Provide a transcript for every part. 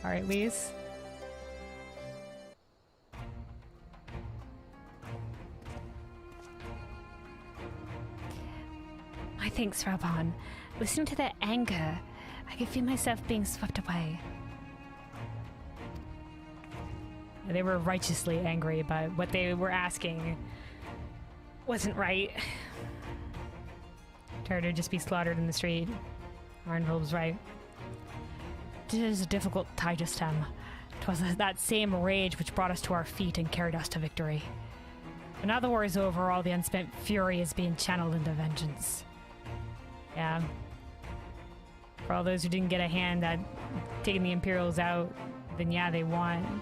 Alright, Lise. My thanks, Raban. Listening to their anger, I could feel myself being swept away. They were righteously angry, but what they were asking wasn't right. Tired to just be slaughtered in the street. Arnville was right. It is a difficult tie to stem. 'Twas that same rage which brought us to our feet and carried us to victory. But now the war is over, all the unspent fury is being channeled into vengeance. Yeah. For all those who didn't get a hand at taking the Imperials out, then yeah, they won.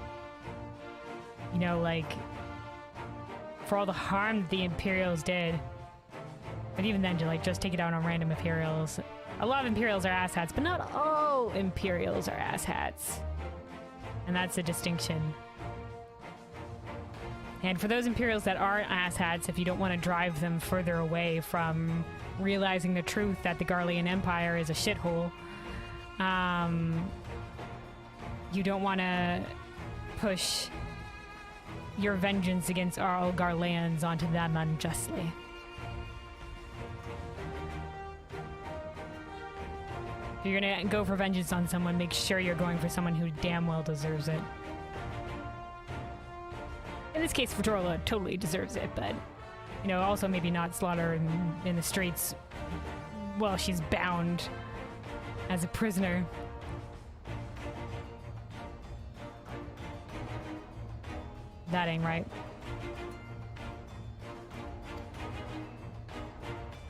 You know, like, for all the harm that the Imperials did. But even then, to like just take it out on random Imperials. A lot of Imperials are asshats, but not all Imperials are asshats. And that's a distinction. And for those Imperials that aren't asshats, if you don't want to drive them further away from realizing the truth that the Garlean Empire is a shithole, you don't want to push your vengeance against all Garleans onto them unjustly. If you're gonna go for vengeance on someone, make sure you're going for someone who damn well deserves it. In this case, Fordola totally deserves it, but, you know, also maybe not slaughter in the streets while she's bound as a prisoner. That ain't right.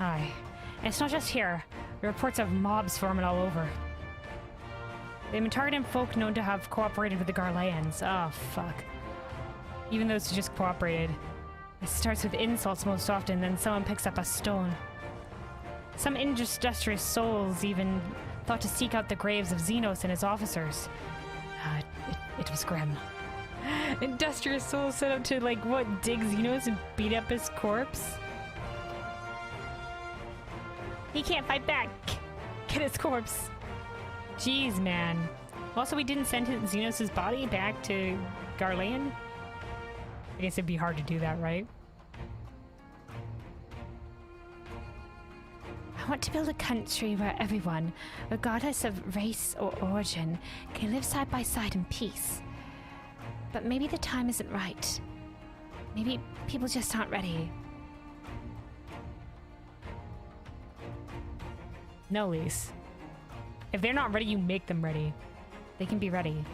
Aye. And it's not just here. The reports of mobs forming all over. They've been targeting folk known to have cooperated with the Garleans. Oh, fuck. Even those who just cooperated. It starts with insults most often, then someone picks up a stone. Some industrious souls even thought to seek out the graves of Xenos and his officers. It was grim. Industrious souls set up to, like, what, dig Xenos and beat up his corpse? He can't fight back. Get his corpse. Jeez, man. Also, we didn't send Xenos' body back to Garlean? I guess it'd be hard to do that, right? I want to build a country where everyone, regardless of race or origin, can live side by side in peace. But maybe the time isn't right. Maybe people just aren't ready. No, Lise. If they're not ready, you make them ready. They can be ready.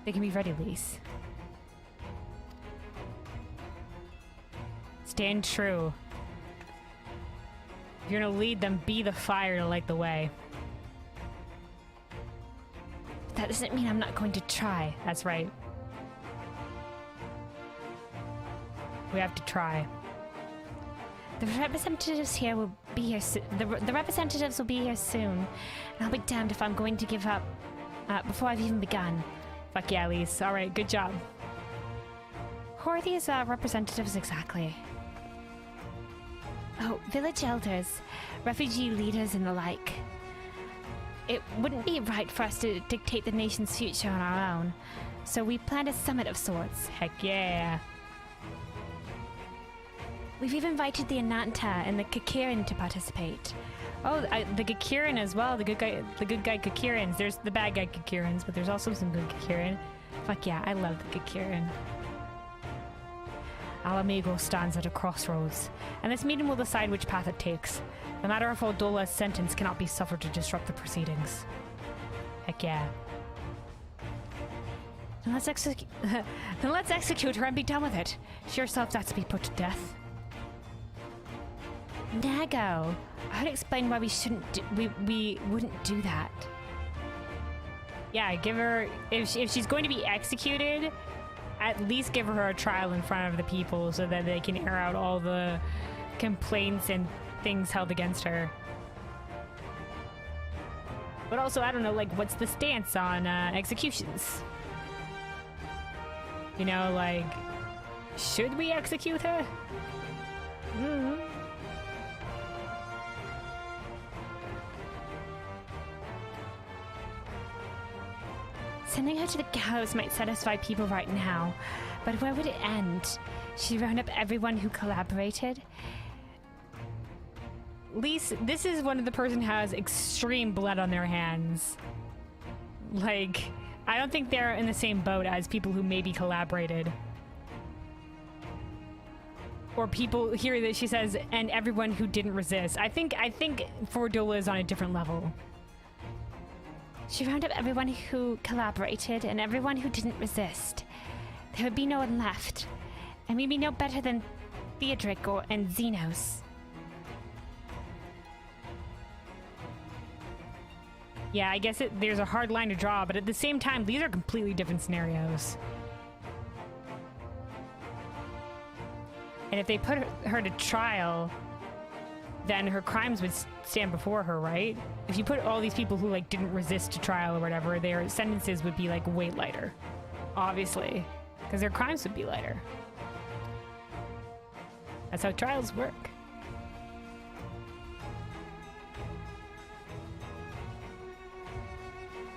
They can be ready, Lise. Stand true. If you're gonna lead them, be the fire to light the way. But that doesn't mean I'm not going to try. That's right. We have to try. The representatives here will be here the representatives will be here soon, and I'll be damned if I'm going to give up before I've even begun. Fuck yeah, Lise. Alright, good job. Who are these representatives exactly? Oh, village elders, refugee leaders and the like. It wouldn't be right for us to dictate the nation's future on our own, so we planned a summit of sorts. Heck yeah. We've even invited the Ananta and the Kakirin to participate. Oh, the Kakirin as well. The good guy Kakirins. There's the bad guy Kakirins, but there's also some good Kakirin. Fuck yeah, I love the Kakirin. Ala Mhigan stands at a crossroads, and this meeting will decide which path it takes. The matter of Fordola's sentence cannot be suffered to disrupt the proceedings. Heck yeah. Then let's execute her and be done with it. She herself has to be put to death. Nago, I would explain why we shouldn't we wouldn't do that. Yeah, give her, if she's going to be executed, at least give her a trial in front of the people so that they can air out all the complaints and things held against her. But also, I don't know, like, what's the stance on executions? You know, like, should we execute her? Mm-hmm. Sending her to the gallows might satisfy people right now, but where would it end? She'd round up everyone who collaborated. Lise, this is one of the person who has extreme blood on their hands. Like, I don't think they're in the same boat as people who maybe collaborated. Or people here that she says, and everyone who didn't resist. I think Fordola is on a different level. She rounded up everyone who collaborated and everyone who didn't resist. There would be no one left. And we'd be no better than Theodric and Xenos. Yeah, I guess there's a hard line to draw, but at the same time, these are completely different scenarios. And if they put her to trial, then her crimes would stand before her, right? If you put all these people who like didn't resist to trial or whatever, their sentences would be like way lighter, obviously, because their crimes would be lighter. That's how trials work.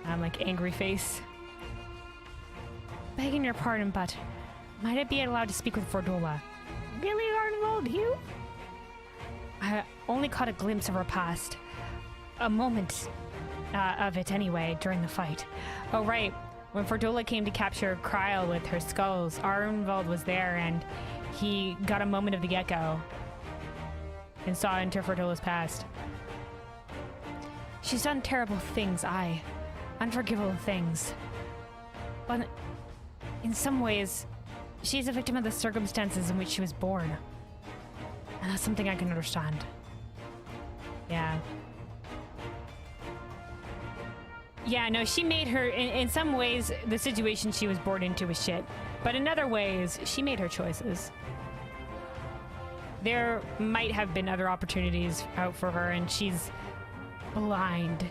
I'm like angry face. Begging your pardon, but might I be allowed to speak with Fordola? Really, Arnold, you? I only caught a glimpse of her past. A moment of it anyway, during the fight. Oh, right. When Fordola came to capture Kryl with her skulls, Arnvald was there and he got a moment of the get-go and saw into Fordola's past. She's done terrible things, unforgivable things. But in some ways, she's a victim of the circumstances in which she was born. And that's something I can understand. Yeah. Yeah, no, she made her, in some ways, the situation she was born into was shit. But in other ways, she made her choices. There might have been other opportunities out for her, and she's blind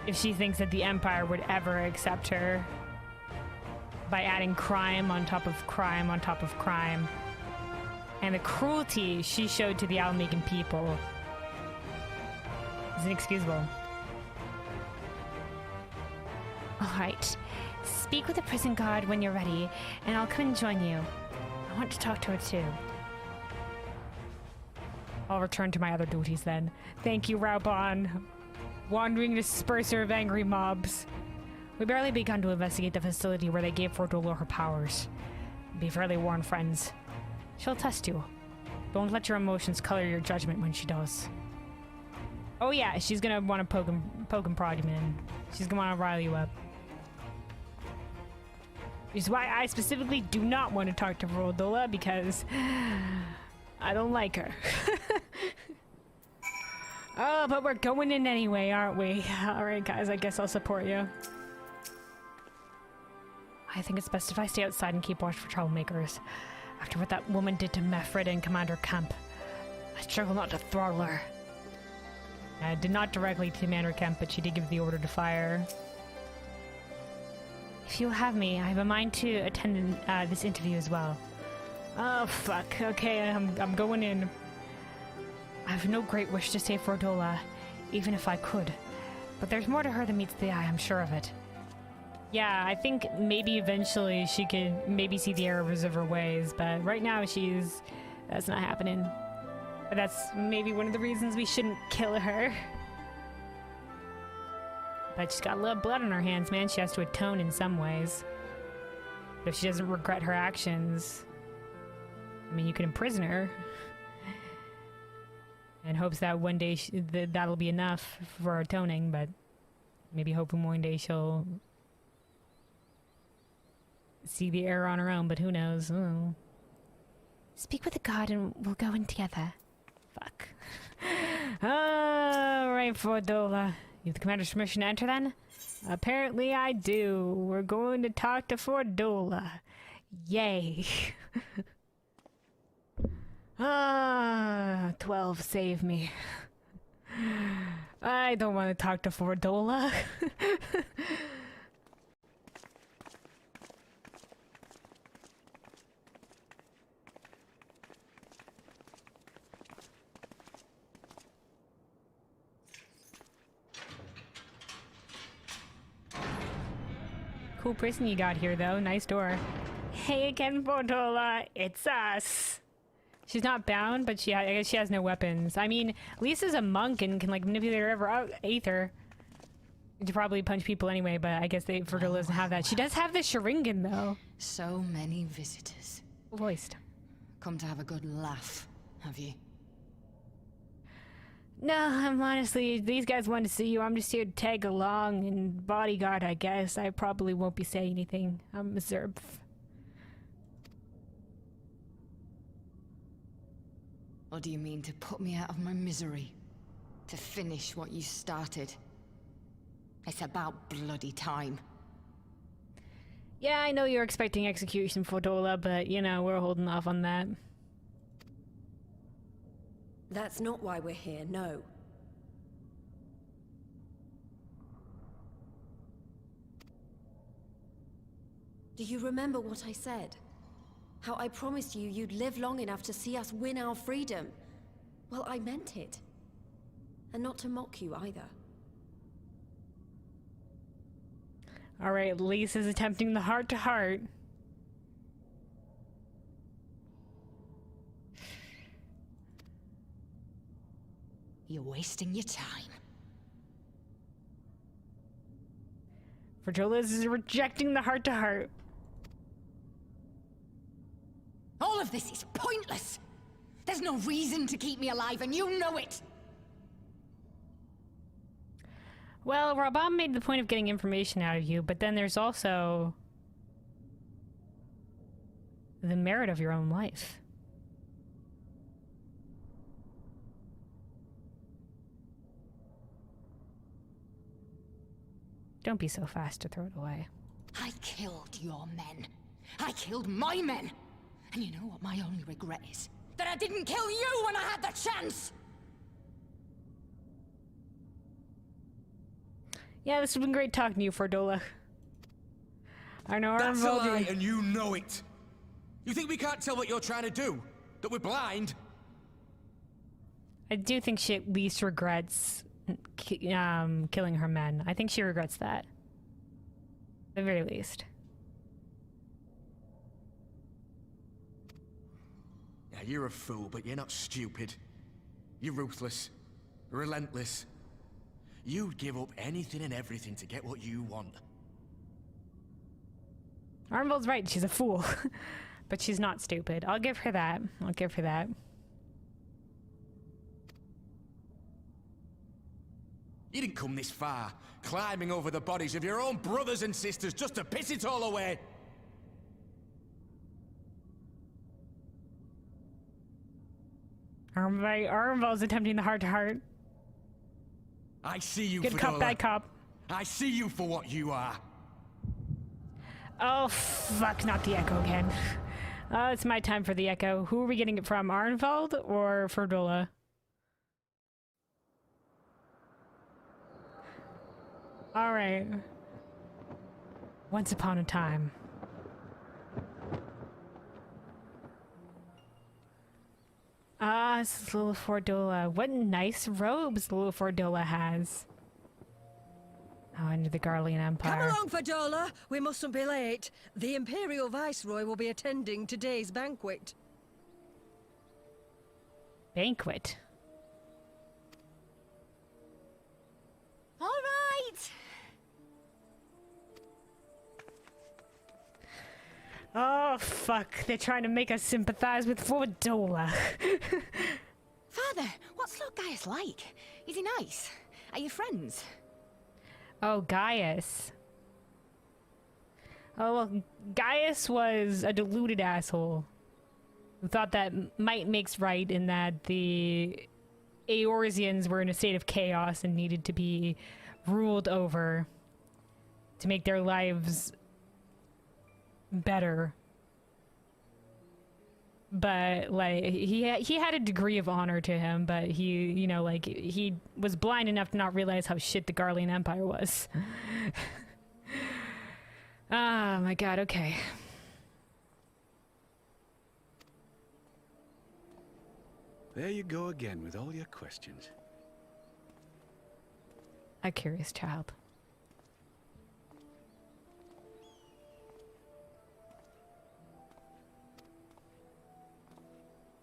if she thinks that the Empire would ever accept her by adding crime on top of crime on top of crime. And the cruelty she showed to the Ala Mhigan people is inexcusable. All right. Speak with the prison guard when you're ready, and I'll come and join you. I want to talk to her too. I'll return to my other duties then. Thank you, Raubon. Wandering disperser of angry mobs. We barely begun to investigate the facility where they gave Fordola her powers. Be fairly warned, friends. She'll test you. Don't let your emotions color your judgment when she does. Oh yeah, she's gonna want to poke and prod you, man. She's gonna want to rile you up. Which is why I specifically do not want to talk to Fordola, because I don't like her. Oh, but we're going in anyway, aren't we? Alright guys, I guess I'll support you. I think it's best if I stay outside and keep watch for troublemakers. After what that woman did to Mefred and Commander Kemp, I struggle not to throttle her. I did not directly to Commander Kemp, but she did give the order to fire. If you'll have me, I have a mind to attend this interview as well. Oh fuck, okay, I'm going in. I have no great wish to save Fordola, even if I could. But there's more to her than meets the eye, I'm sure of it. Yeah, I think maybe eventually she could maybe see the errors of her ways, but right now that's not happening. But that's maybe one of the reasons we shouldn't kill her. But she's got a little blood on her hands, man. She has to atone in some ways. But if she doesn't regret her actions, I mean, you can imprison her. And hopes that one day that'll be enough for atoning, but maybe hoping one day she'll see the error on her own, but who knows? Oh. Speak with the guard and we'll go in together. Fuck. Alright, Fordola. You have the commander's permission to enter then? Apparently I do. We're going to talk to Fordola. Yay. 12, save me. I don't want to talk to Fordola. Cool prison you got here, though. Nice door. Hey again, Fordola. It's us. She's not bound, but I guess she has no weapons. I mean, Lisa's a monk and can, like, manipulate whatever aether. To probably punch people anyway, but I guess Fordola doesn't have that. She does have the Sharingan, though. So many visitors. Voiced. Come to have a good laugh, have you? No, I'm honestly, these guys want to see you. I'm just here to tag along and bodyguard, I guess. I probably won't be saying anything. I'm a Zerb. Or do you mean to put me out of my misery? To finish what you started? It's about bloody time. Yeah, I know you're expecting execution, Fordola, but, you know, we're holding off on that. That's not why we're here, no. Do you remember what I said? How I promised you you'd live long enough to see us win our freedom? Well, I meant it. And not to mock you either. Alright, Lisa's attempting the heart-to-heart. You're wasting your time. Fordola is rejecting the heart-to-heart. All of this is pointless! There's no reason to keep me alive, and you know it! Well, Rabam made the point of getting information out of you, but then there's also the merit of your own life. Don't be so fast to throw it away. I killed your men. I killed my men! And you know what my only regret is? That I didn't kill you when I had the chance! Yeah, this has been great talking to you, Fordola. I know That's a lie, and you know it. You think we can't tell what you're trying to do? That we're blind? I do think she at least regrets killing her men. I think she regrets that. At the very least. Yeah, you're a fool, but you're not stupid. You're ruthless. Relentless. You'd give up anything and everything to get what you want. Arnvold's right, she's a fool. But she's not stupid. I'll give her that. I'll give her that. You didn't come this far, climbing over the bodies of your own brothers and sisters just to piss it all away. Arnvold's attempting the heart-to-heart. I see you, Good Fordola. cop, bad cop. I see you for what you are. Oh, fuck, not the Echo again. It's my time for the Echo. Who are we getting it from, Arnvold or Fordola? Alright. Once upon a time. Ah, it's little Fordola. What nice robes little Fordola has. Oh, under the Garlean Empire. Come along, Fordola. We mustn't be late. The Imperial Viceroy will be attending today's banquet. Banquet? All right! Oh, fuck. They're trying to make us sympathize with Fordola. Father, what's Lord Gaius like? Is he nice? Are you friends? Oh, Gaius. Oh, well, Gaius was a deluded asshole who thought that might makes right and that the Eorzeans were in a state of chaos and needed to be ruled over to make their lives better. But, like, he had a degree of honor to him, but he, you know, like, he was blind enough to not realize how shit the Garlean Empire was. Oh my god, okay. There you go again with all your questions. A curious child.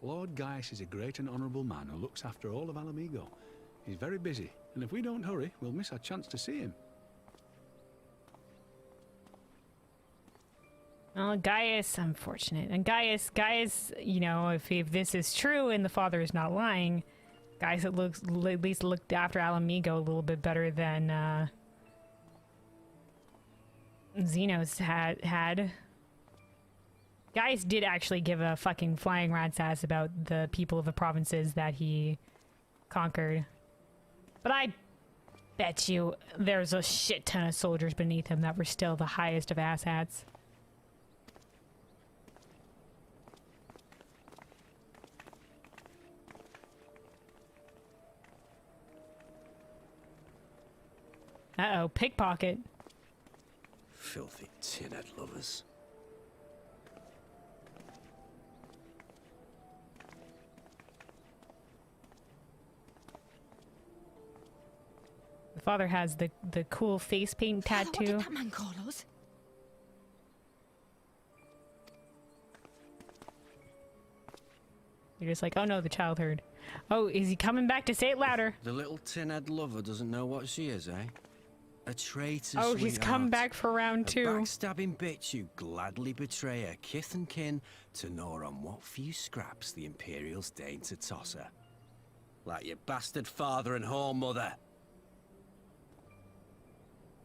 Lord Gaius is a great and honourable man who looks after all of Ala Mhigan. He's very busy, and if we don't hurry, we'll miss our chance to see him. Well, Gaius, unfortunate. And Gaius, you know, if this is true and the father is not lying, Gaius at least looked after Ala Mhigan a little bit better than Xenos had. Gaius did actually give a fucking flying rat's ass about the people of the provinces that he conquered. But I bet you there's a shit ton of soldiers beneath him that were still the highest of asshats. Uh-oh, pickpocket. Filthy tin-head lovers. The father has the cool face paint Father, tattoo. what did that man call us? You're just like, oh no, the child heard. Oh, is he coming back to say it louder? The little tin-head lover doesn't know what she is, eh? A traitor, Oh, he's come sweetheart. back for round A 2. backstabbing bitch who gladly betray her kith and kin to gnaw on what few scraps the Imperials deign to toss her. Like your bastard father and whore mother.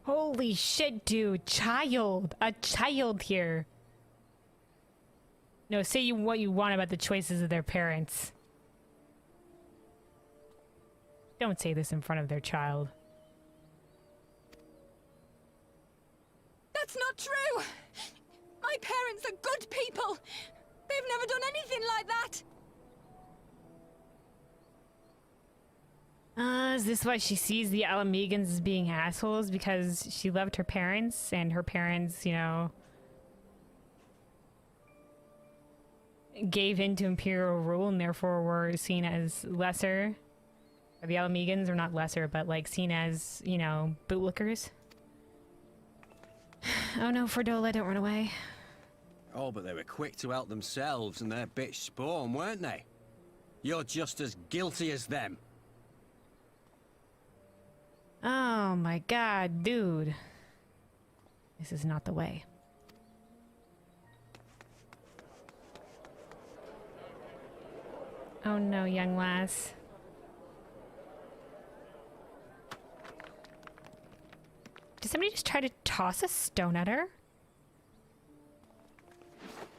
Holy shit, dude. Child. A child here. No, say what you want about the choices of their parents. Don't say this in front of their child. That's not true! My parents are good people! They've never done anything like that! Is this why she sees the Ala Mhigans as being assholes? Because she loved her parents, and her parents, you know, gave in to Imperial rule, and therefore were seen as lesser. Or the Ala Mhigans are not lesser, but like seen as, you know, bootlickers. Oh no, Fordola, don't run away. Oh, but they were quick to help themselves and their bitch spawn, weren't they? You're just as guilty as them. Oh my god, dude. This is not the way. Oh no, young lass. Did somebody just try to toss a stone at her?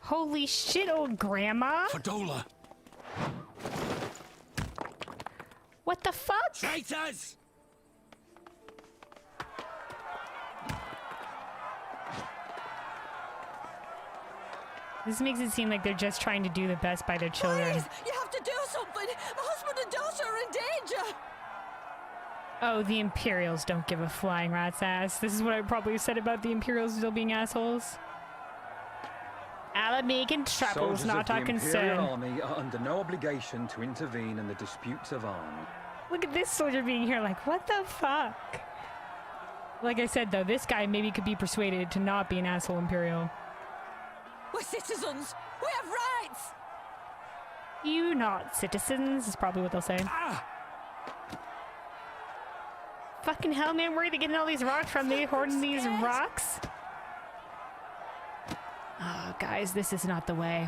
Holy shit, old grandma! Fordola! What the fuck? Traitors! This makes it seem like they're just trying to do the best by their children. Please, you have to do something! My husband and daughter are in danger! Oh, the Imperials don't give a flying rat's ass. This is what I probably said about the Imperials still being assholes. Ala Mhigan Trapple's Soldiers not of our the Imperial concern. Army are under no obligation to intervene in the disputes of arms. Look at this soldier being here like, what the fuck? Like I said though, this guy maybe could be persuaded to not be an asshole Imperial. We're citizens! We have rights! You not citizens is probably what they'll say. Fucking hell, man, where are they getting all these rocks from? They hoarding these rocks? Oh, guys, this is not the way.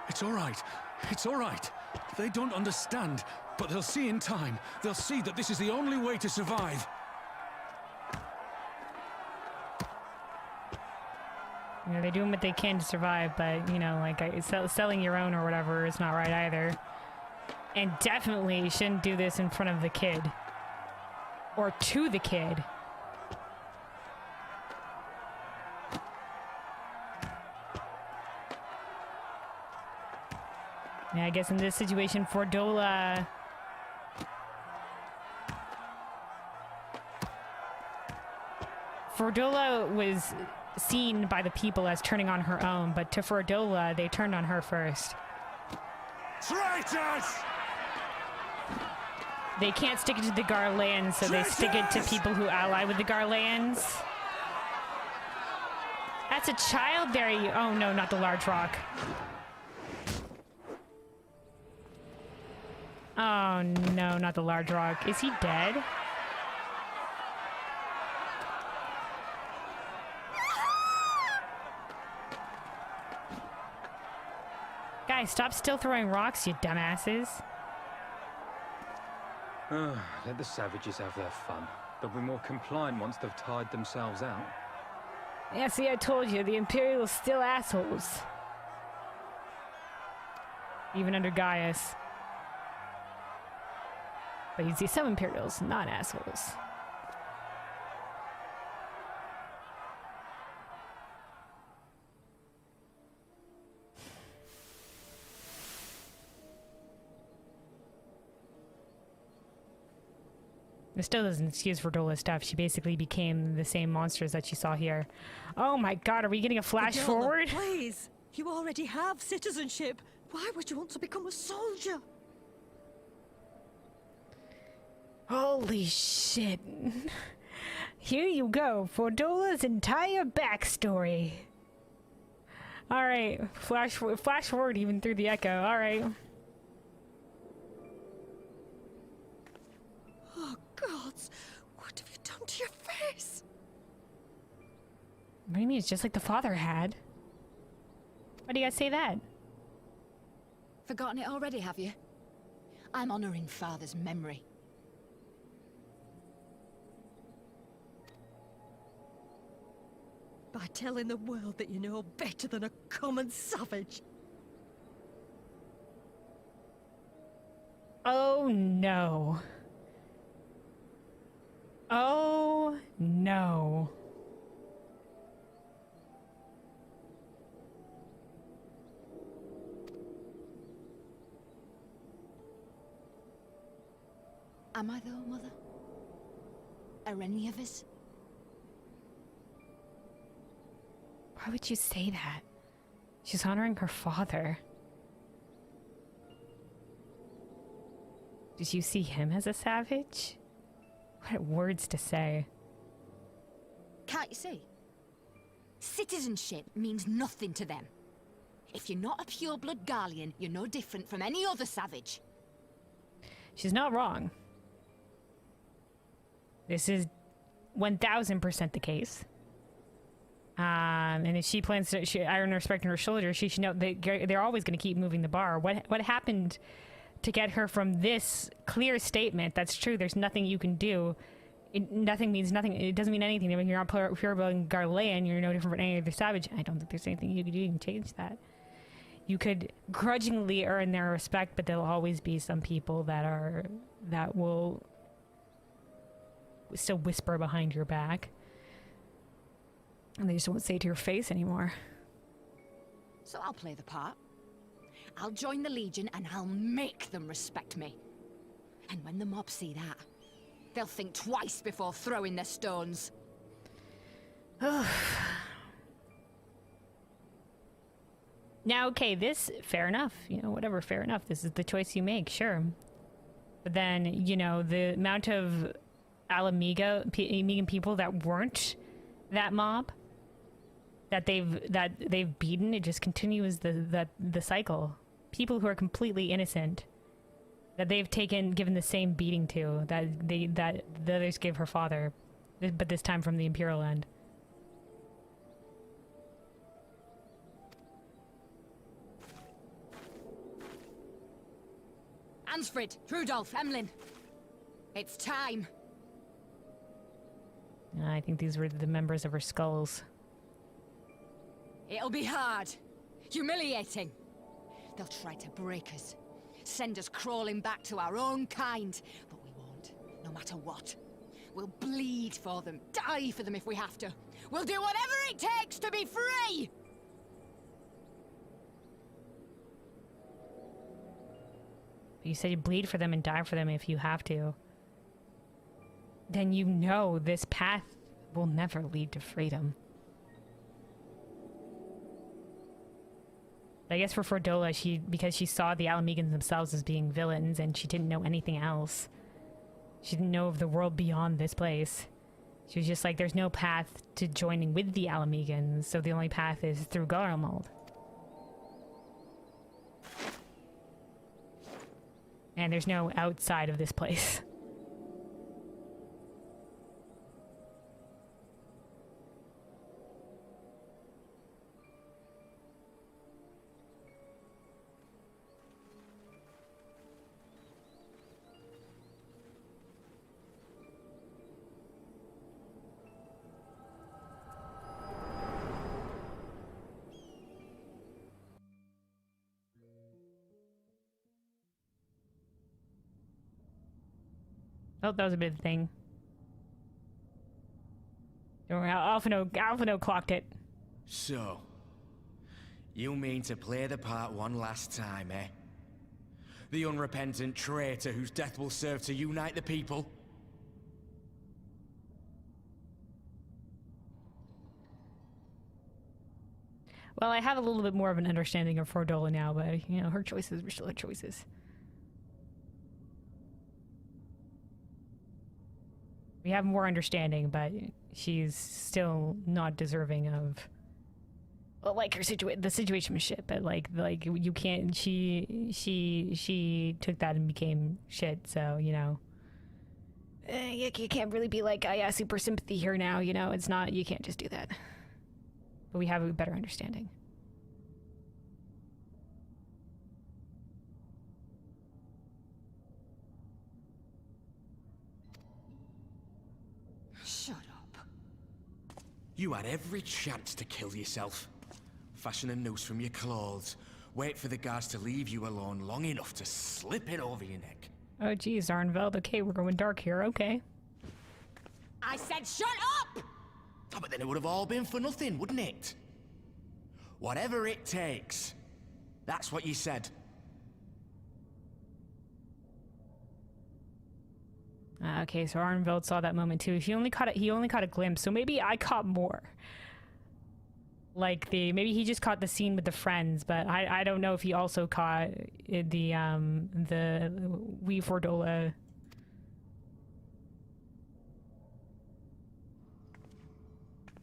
It's all right. It's all right. They don't understand, but they'll see in time. They'll see that this is the only way to survive. You know, they're doing what they can to survive, but, you know, like, selling your own or whatever is not right either. And definitely you shouldn't do this in front of the kid. Or to the kid. Yeah, I guess in this situation, Fordola... Fordola was seen by the people as turning on her own, but to Fordola, they turned on her first. Traitors! They can't stick it to the Garleans, so they stick it to people who ally with the Garleans. That's a child there. Oh no, not the large rock. Oh no, not the large rock. Is he dead? Guys, stop still throwing rocks, you dumbasses. Let the savages have their fun. They'll be more compliant once they've tired themselves out. Yeah, see, I told you, the Imperials still assholes. Even under Gaius. But you see some Imperials, not assholes. It still doesn't excuse Fordola's stuff. She basically became the same monsters that she saw here. Oh my god, are we getting a flash Fordola, forward? Please! You already have citizenship. Why would you want to become a soldier? Holy shit. Here you go, Fordola's entire backstory. Alright, flash forward even through the echo, alright. Oh, gods! What have you done to your face? What do you mean? It's just like the father had. Why do you guys say that? Forgotten it already, have you? I'm honoring Father's memory. By telling the world that you know better than a common savage. Oh no. Oh no. Am I though, Mother? Are any of us? Why would you say that? She's honoring her father. Did you see him as a savage? What words to say. Can't you see? Citizenship means nothing to them. If you're not a pure-blood Garlean, you're no different from any other savage. She's not wrong. This is 1000% the case. And if she plans to earn respect on her shoulders, she should know they're always going to keep moving the bar. What happened to get her from this clear statement? That's true. There's nothing you can do. Nothing means nothing. It doesn't mean anything. When you're not pure-blood Garlean, you're no different from any other savage. I don't think there's anything you can do to change that. You could grudgingly earn their respect, but there'll always be some people that will still whisper behind your back. And they just won't say it to your face anymore. So I'll play the part. I'll join the Legion and I'll make them respect me. And when the mob see that, they'll think twice before throwing their stones. Now, okay, this, fair enough. You know, whatever, fair enough. This is the choice you make, sure. But then, you know, the amount of Ala Mhigan people that weren't that mob, that they've beaten, it just continues the cycle. People who are completely innocent, that they've given the same beating to, that the others gave her father, but this time from the Imperial end. Ansfrid, Rudolph, Emlyn. It's time. I think these were the members of her skulls. It'll be hard. Humiliating. They'll try to break us. Send us crawling back to our own kind. But we won't, no matter what. We'll bleed for them, die for them if we have to. We'll do whatever it takes to be free! You said you bleed for them and die for them if you have to. Then you know this path will never lead to freedom. I guess for Fordola, because she saw the Ala Mhigans themselves as being villains and she didn't know anything else, She didn't know of the world beyond this place. She was just like, there's no path to joining with the Ala Mhigan, so the only path is through Garlemald. And there's no outside of this place. Oh, that was a bit of a thing. Alphino clocked it. So, you mean to play the part one last time, eh? The unrepentant traitor whose death will serve to unite the people? Well, I have a little bit more of an understanding of Fordola now, but, you know, her choices were still her choices. We have more understanding, but she's still not deserving of, well, like her the situationship. But like you can't. She took that and became shit. So you know, you can't really be like, oh yeah, super sympathy here now. You know, it's not. You can't just do that. But we have a better understanding. Shut up. You had every chance to kill yourself. Fashion a noose from your clothes. Wait for the guards to leave you alone long enough to slip it over your neck. Oh geez, Arnveld. Okay, we're going dark here. Okay. I said shut up! Oh, but then it would have all been for nothing, wouldn't it? Whatever it takes. That's what you said. Okay, so Arnveld saw that moment too. He only caught a glimpse, so maybe I caught more. Like maybe he just caught the scene with the friends, but I don't know if he also caught the wee Fordola.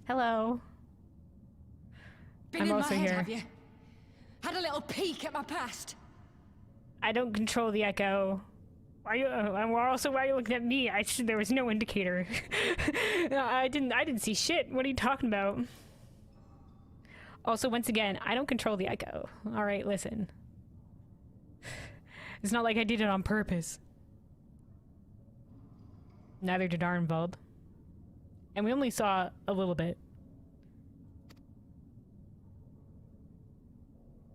Hello. Been I'm in also my head, here. have you? Had a little peek at my past. I don't control the echo. Why are you looking at me? There was no indicator. I didn't see shit. What are you talking about? Also, once again, I don't control the echo. All right, listen. It's not like I did it on purpose. Neither did Arnvald. And we only saw a little bit.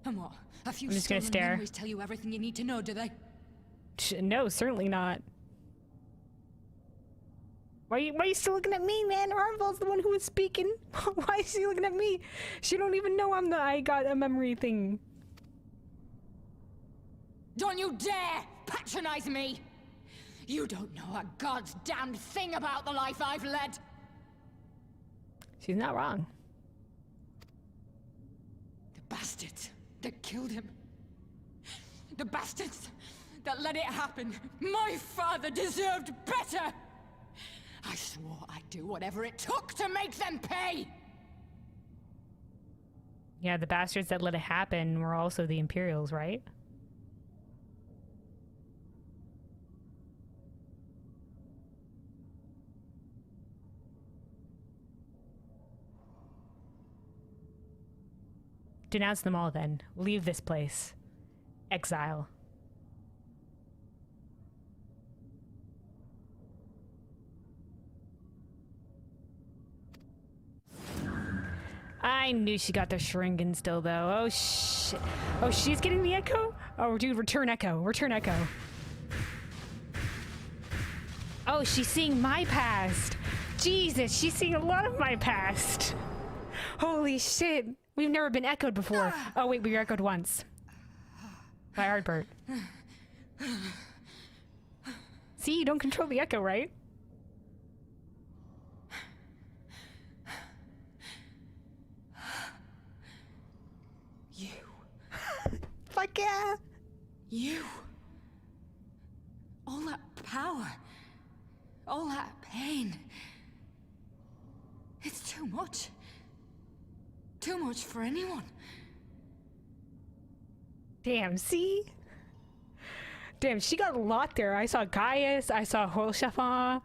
And what? A few I'm just gonna stolen stare. memories tell you everything you need to know, do they? No, certainly not. Why are you still looking at me, man? Arnvald's the one who was speaking. Why is she looking at me? She don't even know I got a memory thing. Don't you dare patronize me! You don't know a god's damned thing about the life I've led! She's not wrong. The bastards that killed him. The bastards that let it happen. My father deserved better! I swore I'd do whatever it took to make them pay! Yeah, the bastards that let it happen were also the Imperials, right? Denounce them all then. Leave this place. Exile. I knew she got the Shringan still, though. Oh, shit. Oh, she's getting the echo? Oh, dude, return echo. Return echo. Oh, she's seeing my past. Jesus, she's seeing a lot of my past. Holy shit. We've never been echoed before. Oh, wait, we were echoed once. By Ardbert. See, you don't control the echo, right? You. Fuck yeah. You. All that power. All that pain. It's too much. Too much for anyone. Damn, see? Damn, she got a lot there. I saw Gaius, I saw Holshafan,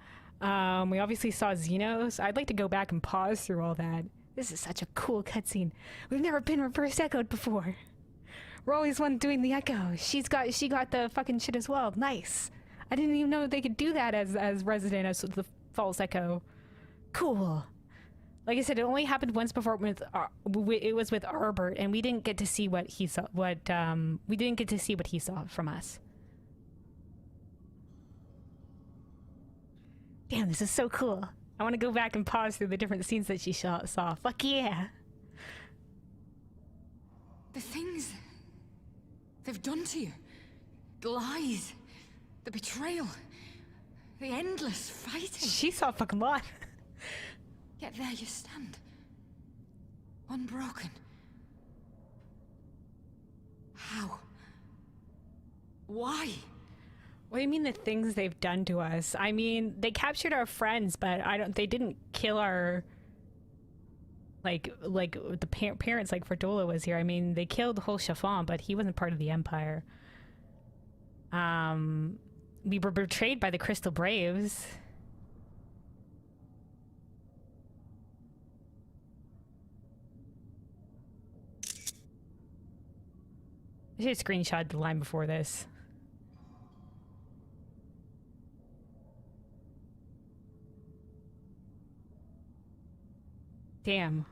we obviously saw Xenos. I'd like to go back and pause through all that. This is such a cool cutscene. We've never been reverse echoed before. We're always one doing the echo. She got the fucking shit as well. Nice. I didn't even know they could do that as Resident, as the false echo. Cool. Like I said, it only happened once before with it was with Arbert, and we didn't get to see what he saw. We didn't get to see what he saw from us. Damn, this is so cool. I want to go back and pause through the different scenes that she saw. Fuck yeah. The things they've done to you. The lies. The betrayal. The endless fighting. She saw a fucking lot. Yet there you stand. Unbroken. How? Why? What do you mean the things they've done to us? I mean, they captured our friends, but they didn't kill our, like the parents, like Fordola was here. I mean, they killed Holshafan, but he wasn't part of the Empire. We were betrayed by the Crystal Braves. I should have screenshotted the line before this. Damn.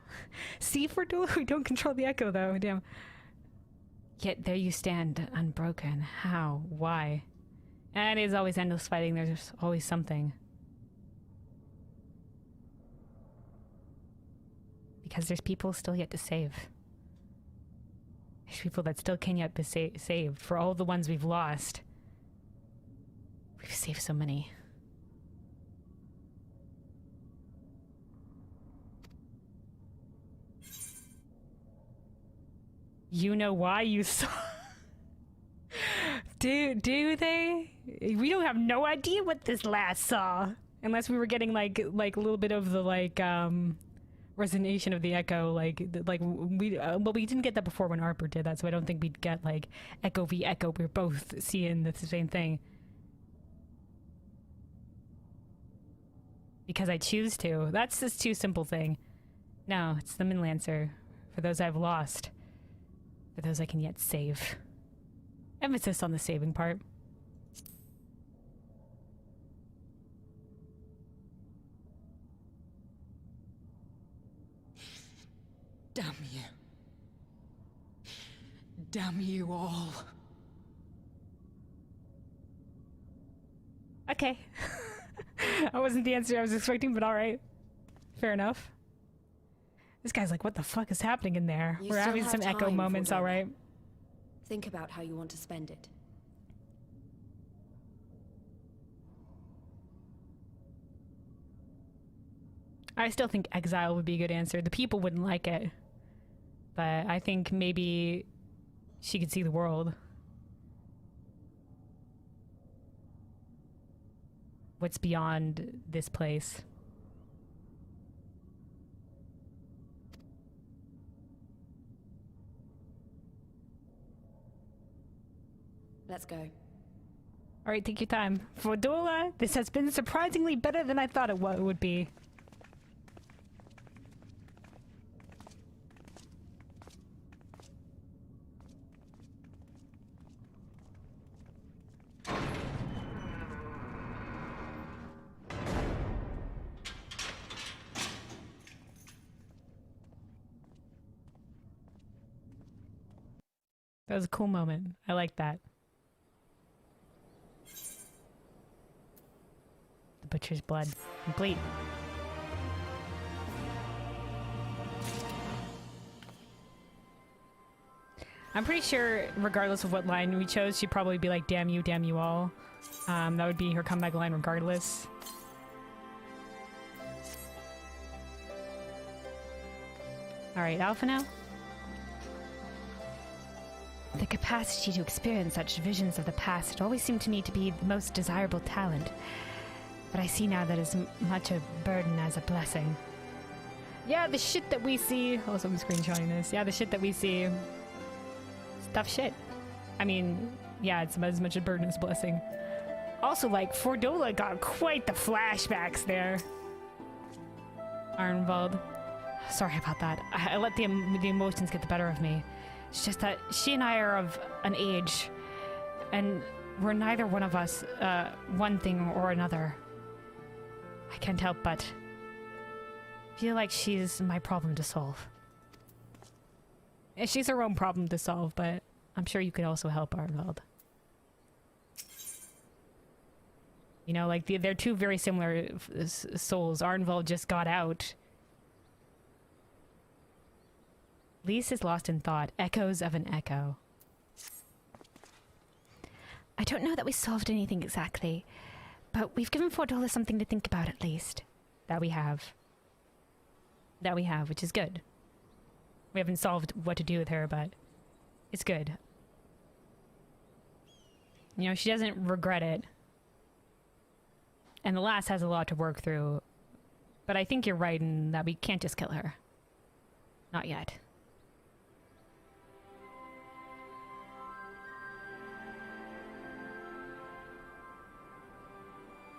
See, Fordola, we don't control the echo, though. Damn. Yet there you stand, unbroken. How? Why? And it is always endless fighting. There's always something. Because there's people still yet to save. There's people that still can yet be saved. For all the ones we've lost, we've saved so many. You know why you saw... do they? We don't have no idea what this last saw. Unless we were getting like a little bit of the resonation of the echo, well, we didn't get that before when Arbor did that, so I don't think we'd get like echo v echo. We're both seeing the same thing. Because I choose to. That's just too simple thing. No, it's the Minlancer. For those I've lost. For those I can yet save. Emphasis on the saving part. Damn you. Damn you all. Okay. That wasn't the answer I was expecting, but alright. Fair enough. This guy's like, what the fuck is happening in there? You We're still having have some echo time, moments, Fordola. alright. Think about how you want to spend it. I still think exile would be a good answer. The people wouldn't like it. But I think maybe she could see the world. What's beyond this place. Let's go. Alright, take your time. Fordola, this has been surprisingly better than I thought it would be. That was a cool moment. I like that. The butcher's blood. Complete. I'm pretty sure, regardless of what line we chose, she'd probably be like, damn you all. That would be her comeback line regardless. Alright, Alpha now? The capacity to experience such visions of the past had always seemed to me to be the most desirable talent. But I see now that as much a burden as a blessing. Yeah, the shit that we see... Also, I'm screenshotting this. Yeah, the shit that we see... Tough shit. I mean, yeah, it's as much a burden as a blessing. Also, like, Fordola got quite the flashbacks there. Arnvald. Sorry about that. I let the emotions get the better of me. It's just that she and I are of an age, and we're neither one of us one thing or another. I can't help but feel like she's my problem to solve. She's her own problem to solve, but I'm sure you could also help Arnvald. You know, like, they're two very similar souls. Arnvald just got out. Lise is lost in thought. Echoes of an echo. I don't know that we solved anything exactly, but we've given Fordola something to think about at least. That we have. That we have, which is good. We haven't solved what to do with her, but it's good. You know, she doesn't regret it. And the lass has a lot to work through. But I think you're right in that we can't just kill her. Not yet.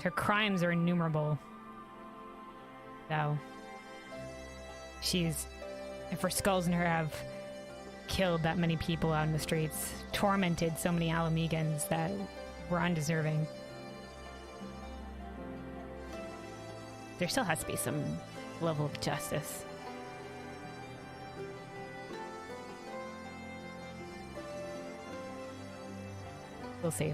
Her crimes are innumerable. So, if her skulls and her have killed that many people out in the streets, tormented so many Ala Mhigans that were undeserving, there still has to be some level of justice. We'll see.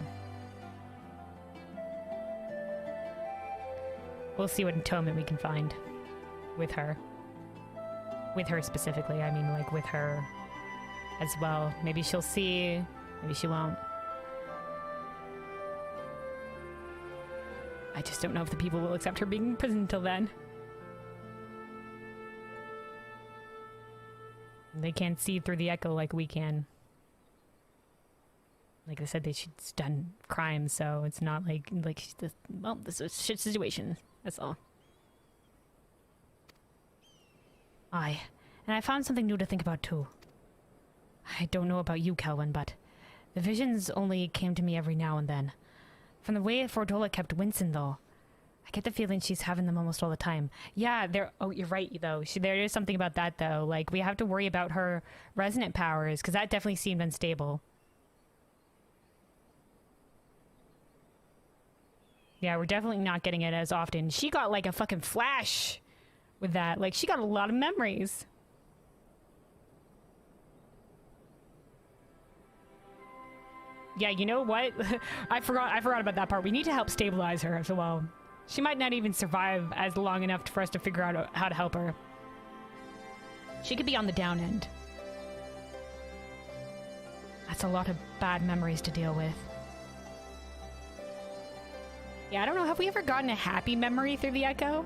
We'll see what atonement we can find with her. With her specifically, I mean, like, with her as well. Maybe she'll see, maybe she won't. I just don't know if the people will accept her being in prison until then. They can't see through the echo like we can. Like I said, she's done crimes, so it's not like she's just, well, this is a shit situation. That's all. Aye, and I found something new to think about too. I don't know about you, Kelwyn, but the visions only came to me every now and then. From the way Fordola kept wincing, though, I get the feeling she's having them almost all the time. Yeah, oh, you're right, though. There is something about that, though. Like, we have to worry about her resonant powers, because that definitely seemed unstable. Yeah, we're definitely not getting it as often. She got, like, a fucking flash with that. Like, she got a lot of memories. Yeah, you know what? I forgot about that part. We need to help stabilize her as well. She might not even survive as long enough for us to figure out how to help her. She could be on the down end. That's a lot of bad memories to deal with. Yeah, I don't know. Have we ever gotten a happy memory through the echo?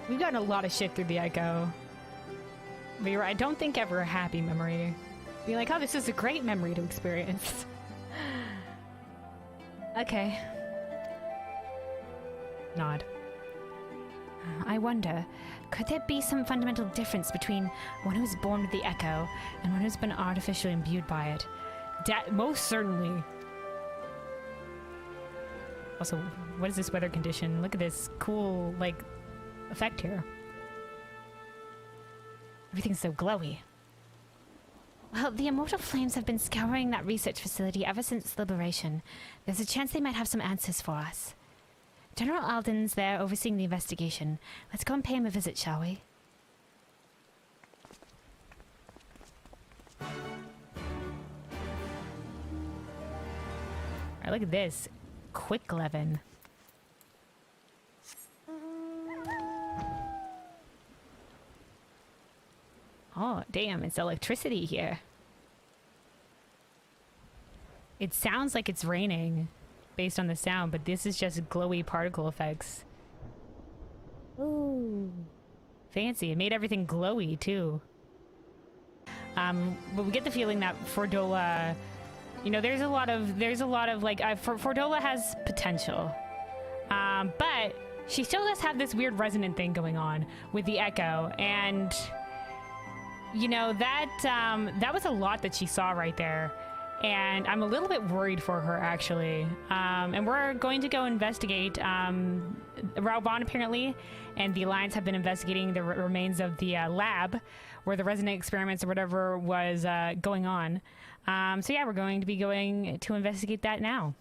We've gotten a lot of shit through the echo. But you're right, I don't think ever a happy memory. Be like, oh, this is a great memory to experience. Okay. Nod. I wonder, could there be some fundamental difference between one who's born with the echo and one who's been artificially imbued by it? Most certainly. Also, what is this weather condition? Look at this cool, like, effect here. Everything's so glowy. Well, the Immortal Flames have been scouring that research facility ever since Liberation. There's a chance they might have some answers for us. General Alden's there overseeing the investigation. Let's go and pay him a visit, shall we? Alright, look at this. Quick Levin. Oh, damn, it's electricity here. It sounds like it's raining based on the sound, but this is just glowy particle effects. Ooh. Fancy. It made everything glowy, too. But we get the feeling that Fordola You know, there's a lot of like, Fordola has potential, but she still does have this weird resonant thing going on with the echo, and you know that was a lot that she saw right there, and I'm a little bit worried for her actually. And we're going to go investigate. Raubon apparently, and the Alliance have been investigating the remains of the lab where the resonant experiments or whatever was going on. So yeah, we're going to be going to investigate that now.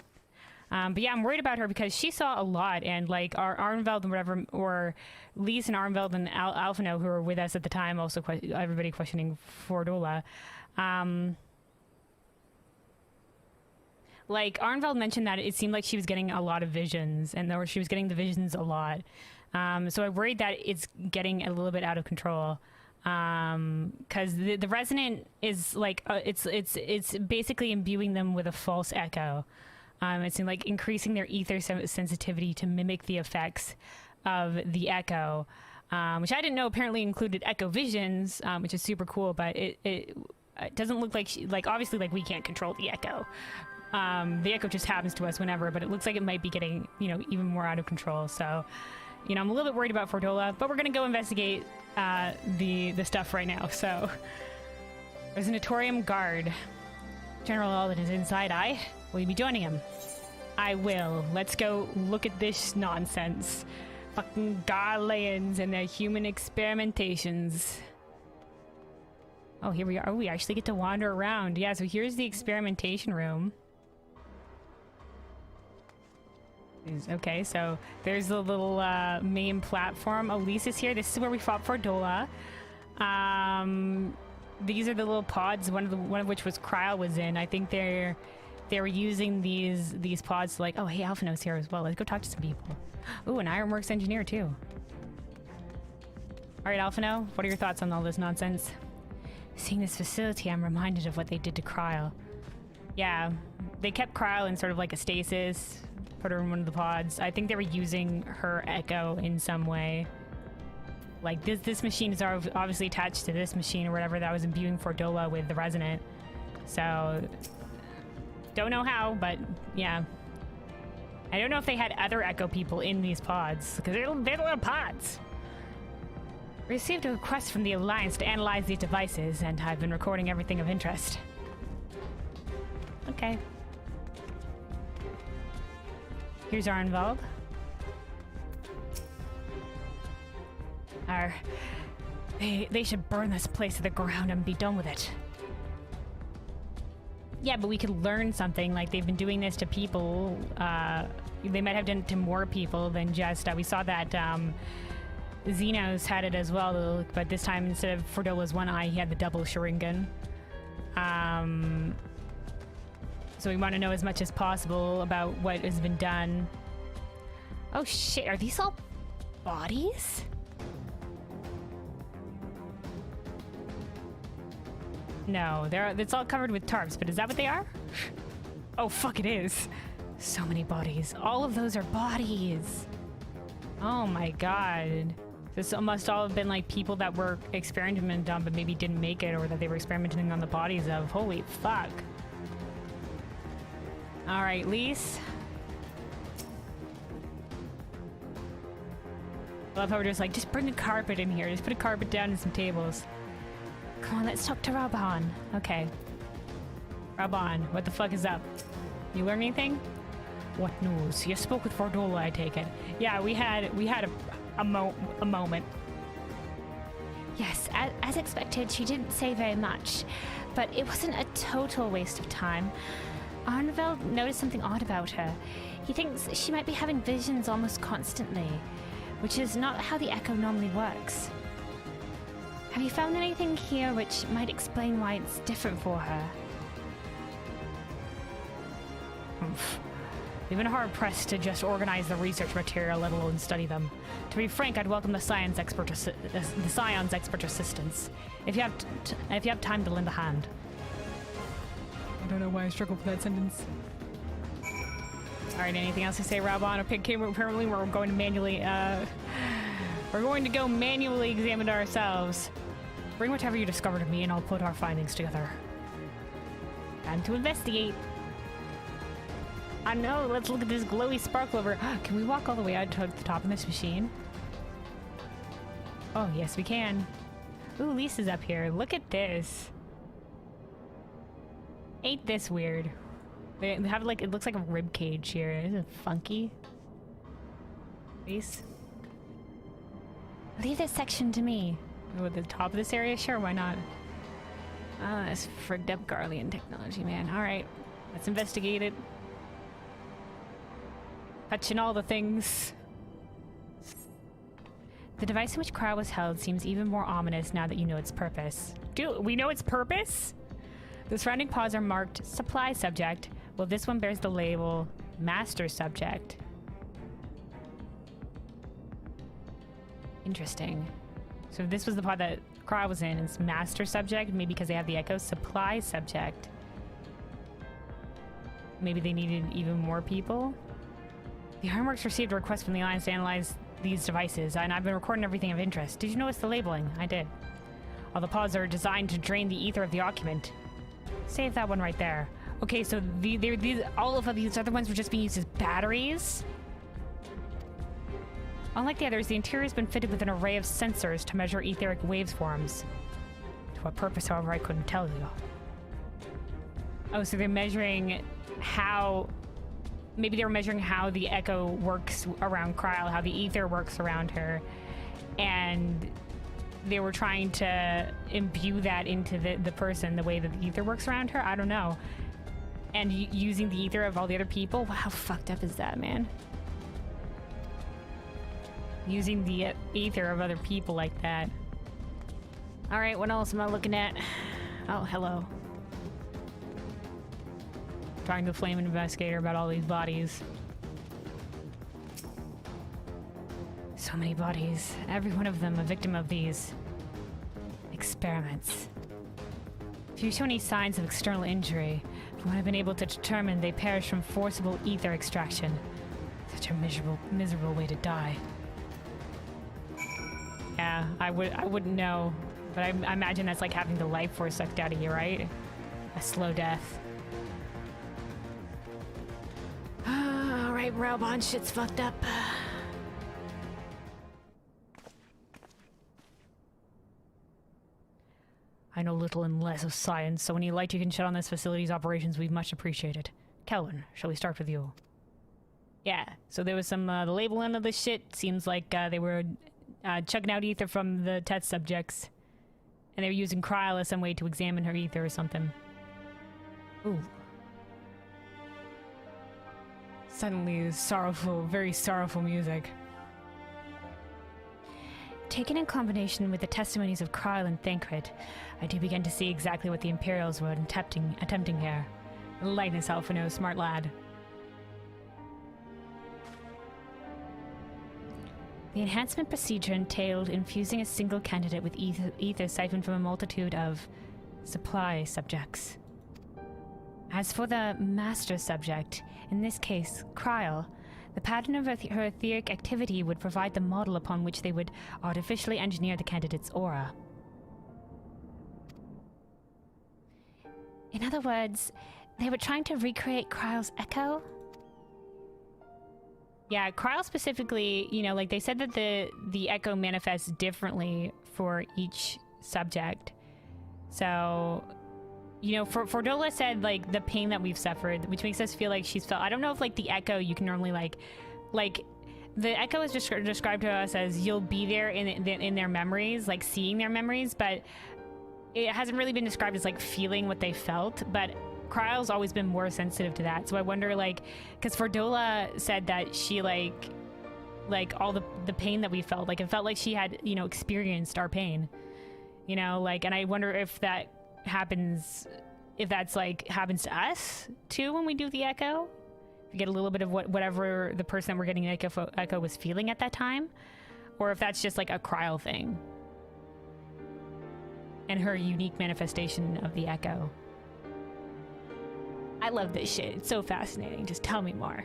But yeah, I'm worried about her because she saw a lot, and like our Arnveld and whatever, or Lise and Arnveld and Alphino, who were with us at the time, also everybody questioning Fordola. Like Arnveld mentioned that it seemed like she was getting a lot of visions, and she was getting the visions a lot. So I'm worried that it's getting a little bit out of control. Because the resonant is like it's basically imbuing them with a false echo. It's like increasing their ether sensitivity to mimic the effects of the echo, which I didn't know apparently included echo visions, which is super cool. But it doesn't look like obviously like we can't control the echo. The echo just happens to us whenever, but it looks like it might be getting, you know, even more out of control. So, you know, I'm a little bit worried about Fordola, but we're gonna go investigate the stuff right now. So there's an Notorium guard. General Alden is inside. Will you be joining him? I will. Let's go look at this nonsense. Fucking Garleans and their human experimentations. Oh, here we are. Oh, we actually get to wander around. Yeah, so here's the experimentation room. Okay, so there's the little main platform. Elise is here. This is where we fought Fordola. These are the little pods. One of which was Kryle was in. I think they were using these pods to like. Oh, hey, Alphino's here as well. Let's go talk to some people. Ooh, an Ironworks engineer too. All right, Alphino, what are your thoughts on all this nonsense? Seeing this facility, I'm reminded of what they did to Kryle. Yeah, they kept Kryle in sort of like a stasis. Put her in one of the pods. I think they were using her echo in some way. Like this machine is obviously attached to this machine or whatever that was imbuing Fordola with the resonant. So don't know how, but yeah. I don't know if they had other echo people in these pods because they're little pods. Received a request from the Alliance to analyze these devices, and I've been recording everything of interest. Okay. Here's Arnvald. They should burn this place to the ground and be done with it. Yeah, but we could learn something. Like, they've been doing this to people. They might have done it to more people than just... we saw that Xenos had it as well, but this time instead of Fordola's one eye, he had the double Sharingan. So we want to know as much as possible about what has been done. Oh shit, are these all bodies? No, it's all covered with tarps, but is that what they are? Oh fuck, it is. So many bodies. All of those are bodies. Oh my god. This must all have been like people that were experimenting on but maybe didn't make it, or that they were experimenting on the bodies of. Holy fuck. Alright, Lise. I love how we're just like, just bring a carpet in here. Just put a carpet down and some tables. Come on, let's talk to Raubon. Okay. Raubon, what the fuck is up? You learn anything? What news? You spoke with Fordola, I take it. Yeah, we had a moment. Yes, as expected, she didn't say very much, but it wasn't a total waste of time. Arnveld noticed something odd about her. He thinks she might be having visions almost constantly, which is not how the echo normally works. Have you found anything here which might explain why it's different for her? We've been hard-pressed to just organize the research material, let alone study them. To be frank, I'd welcome the Scion's expert assistance, if you have time to lend a hand. I don't know why I struggled with that sentence. All right, anything else to say, Raubon? Apparently, we're going to go manually examine ourselves. Bring whatever you discover to me, and I'll put our findings together. Time to investigate. I know, let's look at this glowy sparkle over. Can we walk all the way out to the top of this machine? Oh, yes, we can. Ooh, Lisa's up here. Look at this. Ain't this weird? They have like, it looks like a rib cage here. Isn't it funky? Please. Leave this section to me. Oh, at the top of this area? Sure, why not? Ah, this frigged up Garlean technology, man. Alright, let's investigate it. Touching all the things. The device in which Cryo was held seems even more ominous now that you know its purpose. Do we know its purpose? The surrounding pods are marked supply subject, while this one bears the label master subject. Interesting. So if this was the pod that Cryo was in, it's master subject, maybe because they have the echo supply subject. Maybe they needed even more people? The Ironworks received a request from the Alliance to analyze these devices, and I've been recording everything of interest. Did you notice the labeling? I did. All the pods are designed to drain the ether of the occupant. Save that one right there. Okay, so all of these other ones were just being used as batteries? Unlike the others, the interior has been fitted with an array of sensors to measure etheric waveforms. To what purpose, however, I couldn't tell you. Oh, so they're measuring how... Maybe they were measuring how the echo works around Cryo, how the ether works around her. And they were trying to imbue that into the person, the way that the ether works around her? I don't know. And using the ether of all the other people? Wow, how fucked up is that, man? Using the ether of other people like that. Alright, what else am I looking at? Oh, hello. Talking to the Flame Investigator about all these bodies. So many bodies. Every one of them a victim of these experiments. Few show any signs of external injury. From what I've been able to determine, they perished from forcible ether extraction. Such a miserable way to die. Yeah, I wouldn't know, but I imagine that's like having the life force sucked out of you, right? A slow death. Alright, Railbon, shit's fucked up. I know little and less of science, so any light you can shed on this facility's operations, we'd much appreciate it. Kelvin, shall we start with you? Yeah, so there was some, the labeling of this shit seems like they were chugging out ether from the test subjects. And they were using Cryo as some way to examine her ether or something. Ooh. Suddenly, sorrowful, very sorrowful music. Taken in combination with the testimonies of Cryo and Thancred, I do begin to see exactly what the Imperials were attempting here. Lightness, Alphino, smart lad. The enhancement procedure entailed infusing a single candidate with ether siphoned from a multitude of supply subjects. As for the master subject, in this case, Cryo, the pattern of her etheric activity would provide the model upon which they would artificially engineer the candidate's aura. In other words, they were trying to recreate Cryo's echo? Yeah, Cryo specifically, you know, like they said that the echo manifests differently for each subject. So, you know, Fordola said like the pain that we've suffered, which makes us feel like she's felt. I don't know if like the echo you can normally like the echo is just described to us as you'll be there in their memories, like seeing their memories, but it hasn't really been described as like feeling what they felt. But Cryo's always been more sensitive to that, so I wonder, like, because Fordola said that she like all the pain that we felt, like it felt like she had, you know, experienced our pain, you know, like, and I wonder if that happens, if that's like happens to us too when we do the echo. We get a little bit of whatever the person that we're getting an echo was feeling at that time, or if that's just like a Cryo thing and her unique manifestation of the echo. I love this shit. It's so fascinating. Just tell me more.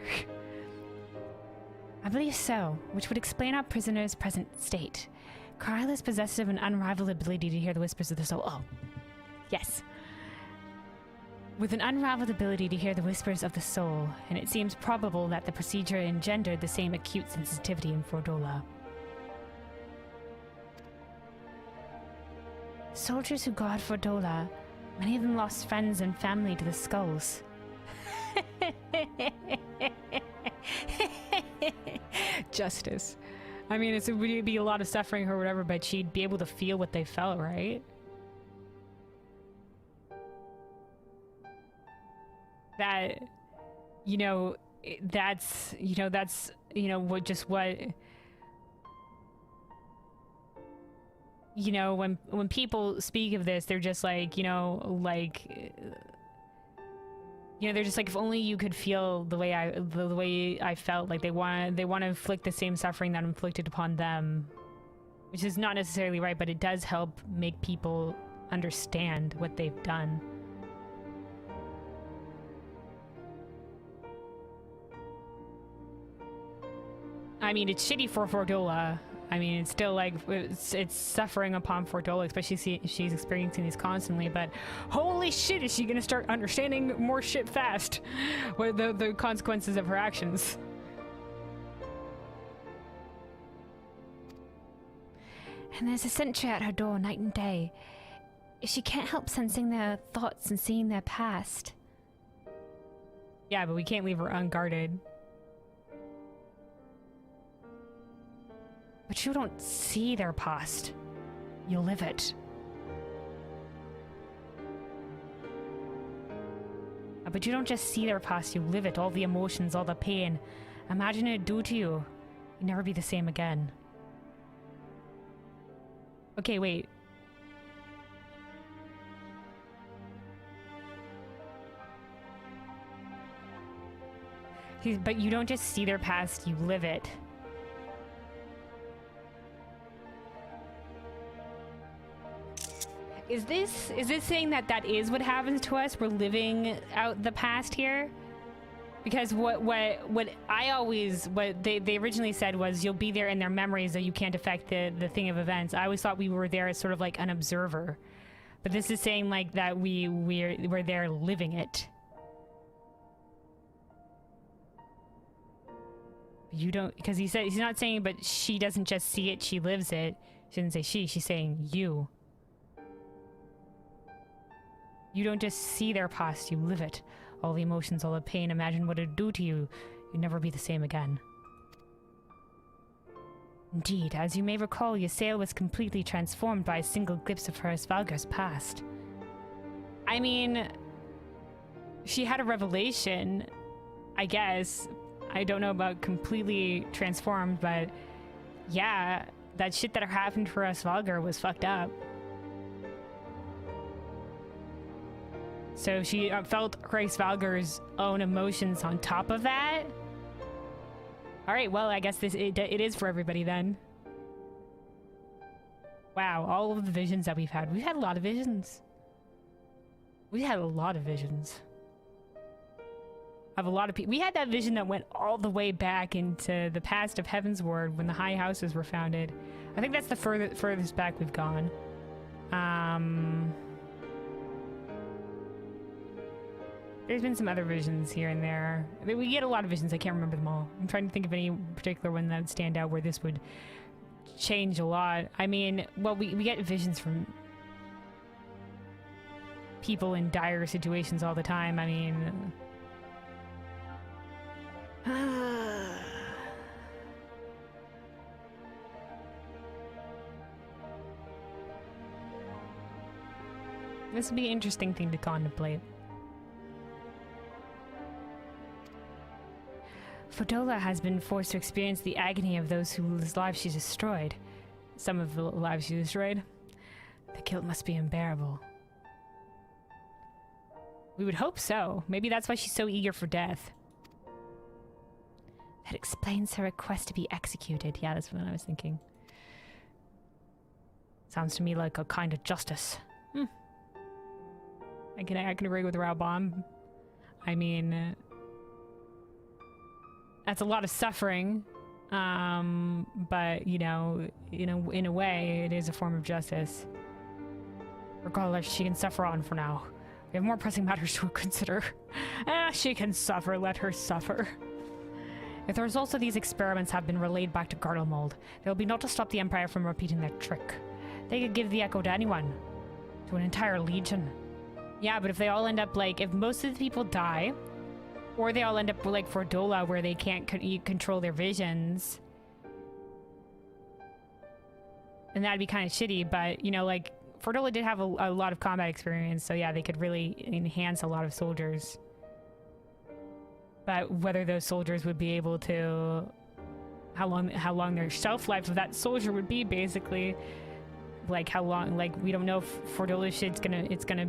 I believe so, which would explain our prisoner's present state. Cryo is possessed of an unrivaled ability to hear the whispers of the soul. Oh, yes. with an unraveled ability to hear the whispers of the soul, and it seems probable that the procedure engendered the same acute sensitivity in Fordola. Soldiers who guard Fordola, many of them lost friends and family to the skulls. Justice. I mean, it would be a lot of suffering or whatever, but she'd be able to feel what they felt, right? That, you know, that's what just what, you know, when people speak of this, they're just like, they're just like, if only you could feel the way I felt. Like they want to inflict the same suffering that inflicted upon them, which is not necessarily right, but it does help make people understand what they've done. I mean, it's shitty for Fordola. I mean, it's still like, it's suffering upon Fordola, especially if she's experiencing these constantly, but holy shit, is she gonna start understanding more shit fast? What the consequences of her actions. And there's a sentry at her door night and day. If she can't help sensing their thoughts and seeing their past. Yeah, but we can't leave her unguarded. But you don't see their past. You live it. But you don't just see their past, you live it. All the emotions, all the pain. Imagine it do to you. You'd never be the same again. Okay, wait. But you don't just see their past, you live it. Is this saying that is what happens to us? We're living out the past here? Because what they originally said was you'll be there in their memories, that you can't affect the thing of events. I always thought we were there as sort of like an observer. But this is saying like that we're there living it. You don't, because he's not saying, but she doesn't just see it, she lives it. She didn't say she's saying you. You don't just see their past, you live it. All the emotions, all the pain, imagine what it'd do to you. You'd never be the same again. Indeed, as you may recall, Ysayle was completely transformed by a single glimpse of her Svalgar's past. I mean, she had a revelation, I guess. I don't know about completely transformed, but yeah, that shit that happened to her Svalgar was fucked up. So she felt Grace Valgar's own emotions on top of that. All right, well, I guess it is for everybody then. Wow, all of the visions that we've had. We've had a lot of visions. We had a lot of visions. Of a lot of people. We had that vision that went all the way back into the past of Heavensward when the High Houses were founded. I think that's the furthest back we've gone. There's been some other visions here and there. We get a lot of visions. I can't remember them all. I'm trying to think of any particular one that would stand out where this would change a lot. I mean, well, we get visions from people in dire situations all the time. I mean... This would be an interesting thing to contemplate. Fordola has been forced to experience the agony of those whose lives she destroyed. Some of the lives she destroyed. The guilt must be unbearable. We would hope so. Maybe that's why she's so eager for death. That explains her request to be executed. Yeah, that's what I was thinking. Sounds to me like a kind of justice. I can agree with Raubon. I mean... that's a lot of suffering, but, you know, in a way, it is a form of justice. Regardless, she can suffer on for now. We have more pressing matters to consider. She can suffer, let her suffer. If the results of these experiments have been relayed back to Gardelmold, there will be naught to stop the Empire from repeating their trick. They could give the echo to anyone. To an entire legion. Yeah, but if they all end up like, if most of the people die, or they all end up like Fordola where they can't control their visions, and that'd be kind of shitty, but you know, like, Fordola did have a lot of combat experience, so yeah, they could really enhance a lot of soldiers. But whether those soldiers would be able to, how long their shelf life of that soldier would be, basically, like how long, like we don't know if Fordola's shit's gonna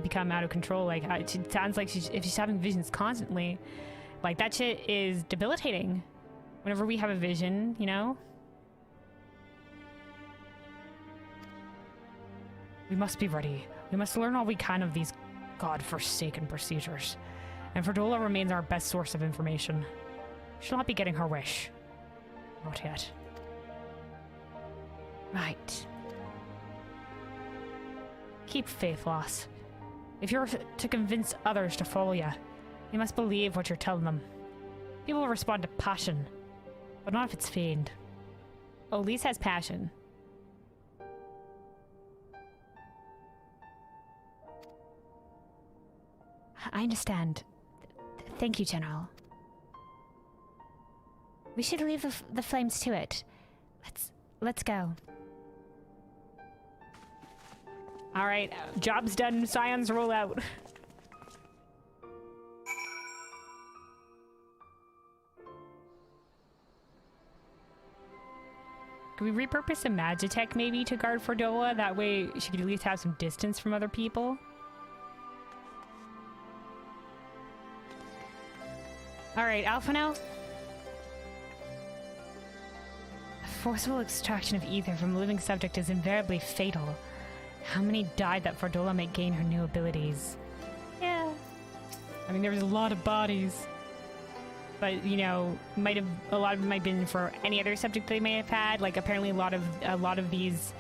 become out of control. Like it sounds like if she's having visions constantly, like that shit is debilitating. Whenever we have a vision, you know. We must be ready. We must learn all we can of these god-forsaken procedures. And Fordola remains our best source of information. She'll not be getting her wish. Not yet. Right. Keep faith, Loss. If you're to convince others to follow you, you must believe what you're telling them. People will respond to passion, but not if it's feigned. Oh, Lise has passion. I understand. Thank you, General. We should leave the flames to it. Let's go. All right, job's done. Scions roll out. Could we repurpose a Magitech maybe to guard Fordola? That way she could at least have some distance from other people. Alright, Alphino? A forcible extraction of ether from a living subject is invariably fatal. How many died that Fordola might gain her new abilities? Yeah. I mean, there was a lot of bodies. But, you know, a lot of them might have been for any other subject they may have had. Like, apparently a lot of these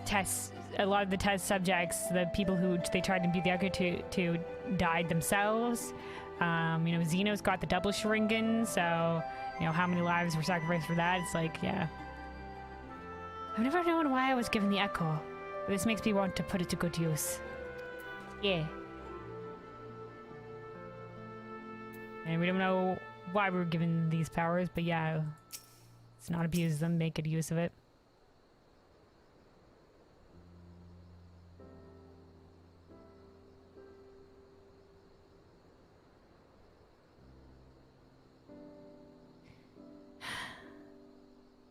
tests, a lot of the test subjects, the people who they tried to be the echo to died themselves. You know, Xeno's got the double Sharingan, so, you know, how many lives were sacrificed for that? It's like, yeah. I've never known why I was given the echo, but this makes me want to put it to good use. Yeah. And we don't know why we were given these powers, but yeah, let's not abuse them, make good use of it.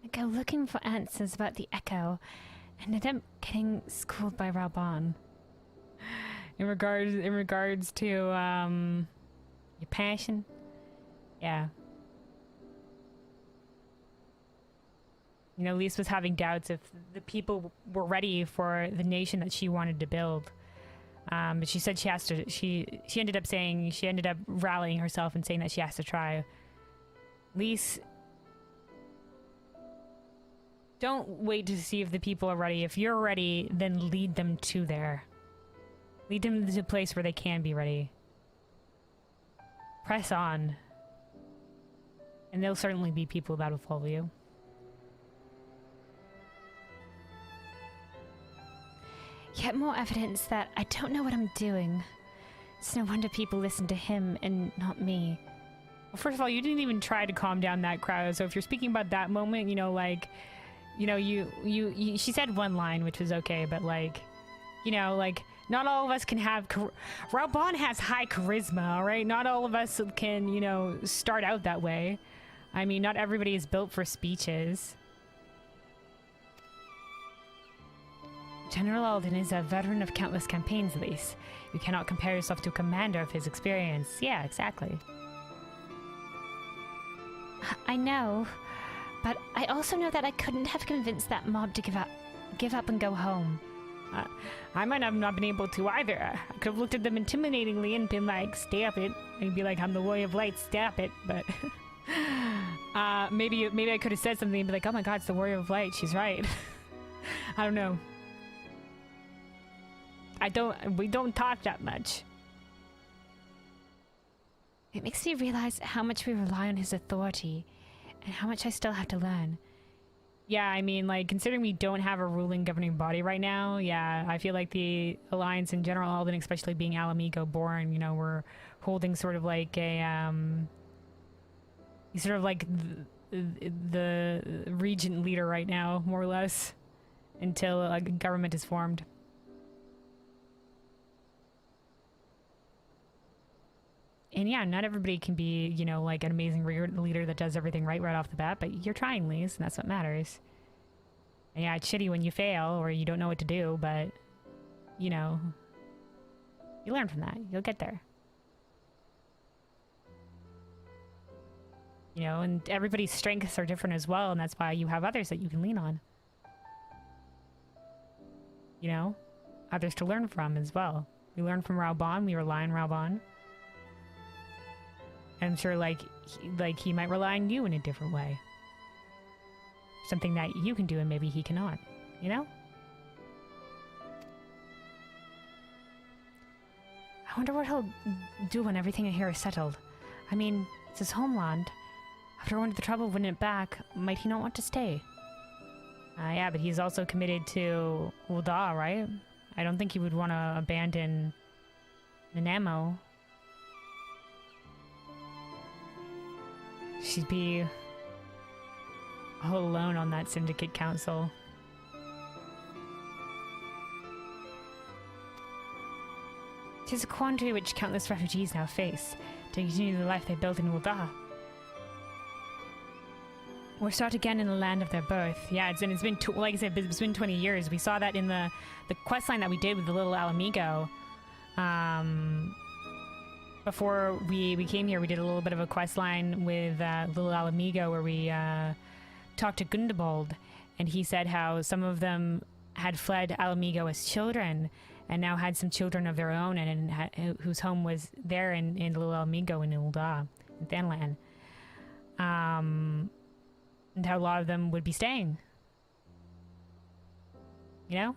I go looking for answers about the echo, and ended up getting schooled by Raban. In regards to your passion, yeah. You know, Lise was having doubts if the people were ready for the nation that she wanted to build. But she said she has to. She ended up rallying herself and saying that she has to try. Lise, don't wait to see if the people are ready. If you're ready, then lead them to there. Lead them to a place where they can be ready. Press on. And there'll certainly be people that'll follow you. Yet more evidence that I don't know what I'm doing. It's no wonder people listen to him and not me. Well, first of all, you didn't even try to calm down that crowd. So if you're speaking about that moment, you know, like, you know, she said one line, which was okay, but like, you know, like, not all of us can have... Raban has high charisma, all right? Not all of us can, you know, start out that way. I mean, not everybody is built for speeches. General Alden is a veteran of countless campaigns, Lise. You cannot compare yourself to a commander of his experience. Yeah, exactly. I know, but I also know that I couldn't have convinced that mob to give up and go home. I might have not been able to either. I could have looked at them intimidatingly and been like, stop it. And be like, I'm the Warrior of Light, stop it. But maybe I could have said something and be like, oh my god, it's the Warrior of Light, she's right. I don't know. we don't talk that much. It makes me realize how much we rely on his authority, and how much I still have to learn. Yeah, I mean, like, considering we don't have a ruling governing body right now, yeah, I feel like the Alliance in general, Alden especially being Ala Mhigan born, you know, we're holding sort of like a, sort of like the regent leader right now, more or less, until a government is formed. And yeah, not everybody can be, you know, like an amazing leader that does everything right off the bat, but you're trying, Lise, and that's what matters. And yeah, it's shitty when you fail or you don't know what to do, but, you know, you learn from that. You'll get there. You know, and everybody's strengths are different as well, and that's why you have others that you can lean on. You know? Others to learn from as well. We learn from Raubon, we rely on Raubon. I'm sure, like he might rely on you in a different way. Something that you can do and maybe he cannot. You know? I wonder what he'll do when everything in here is settled. I mean, it's his homeland. After going to the trouble of winning it back, might he not want to stay? Yeah, but he's also committed to Ul'dah, right? I don't think he would want to abandon Nanamo. She'd be all alone on that Syndicate Council. It is a quandary which countless refugees now face to continue the life they built in Ul'dah. Or start again in the land of their birth. Yeah, it's been like I said, it's been 20 years. We saw that in the quest line that we did with the little Ala Mhigan. Before we came here, we did a little bit of a quest line with little Ala Mhigan where we talked to Gundobald, and he said how some of them had fled Ala Mhigan as children and now had some children of their own, and whose home was there in little Ala Mhigan in Ul'dah, in Thanlan. And how a lot of them would be staying. You know?